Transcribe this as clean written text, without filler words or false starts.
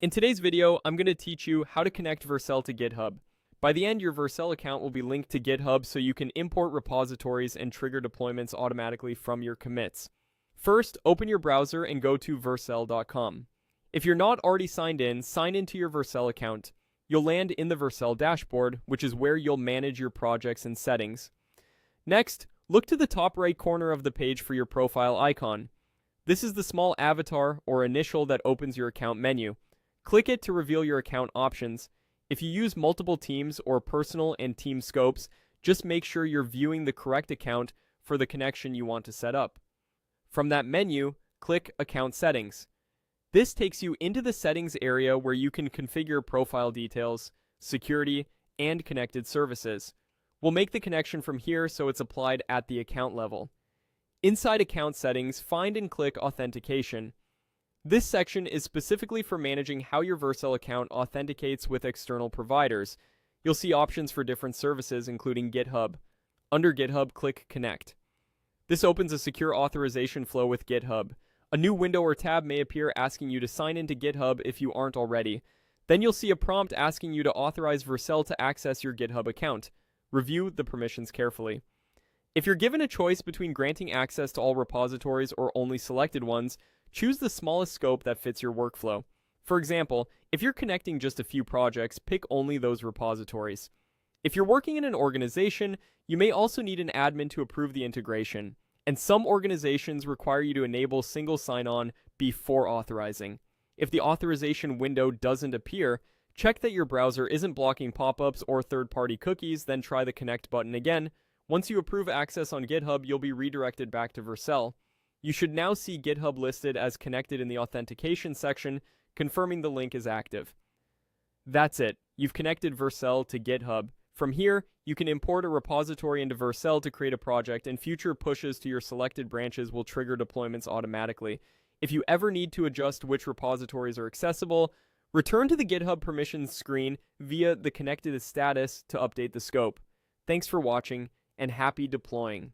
In today's video, I'm going to teach you how to connect Vercel to GitHub. By the end, your Vercel account will be linked to GitHub so you can import repositories and trigger deployments automatically from your commits. First, open your browser and go to vercel.com. If you're not already signed in, sign into your Vercel account. You'll land in the Vercel dashboard, which is where you'll manage your projects and settings. Next, look to the top right corner of the page for your profile icon. This is the small avatar or initial that opens your account menu. Click it to reveal your account options. If you use multiple teams or personal and team scopes, just make sure you're viewing the correct account for the connection you want to set up. From that menu, click Account Settings. This takes you into the settings area where you can configure profile details, security, and connected services. We'll make the connection from here so it's applied at the account level. Inside Account Settings, find and click Authentication. This section is specifically for managing how your Vercel account authenticates with external providers. You'll see options for different services, including GitHub. Under GitHub, click Connect. This opens a secure authorization flow with GitHub. A new window or tab may appear asking you to sign into GitHub if you aren't already. Then you'll see a prompt asking you to authorize Vercel to access your GitHub account. Review the permissions carefully. If you're given a choice between granting access to all repositories or only selected ones, choose the smallest scope that fits your workflow. For example, if you're connecting just a few projects, pick only those repositories. If you're working in an organization, you may also need an admin to approve the integration, and some organizations require you to enable single sign-on before authorizing. If the authorization window doesn't appear, check that your browser isn't blocking pop-ups or third-party cookies, then try the Connect button again. Once you approve access on GitHub, you'll be redirected back to Vercel. You should now see GitHub listed as connected in the authentication section, confirming the link is active. That's it. You've connected Vercel to GitHub. From here, you can import a repository into Vercel to create a project, and future pushes to your selected branches will trigger deployments automatically. If you ever need to adjust which repositories are accessible, return to the GitHub permissions screen via the connected status to update the scope. Thanks for watching, and happy deploying.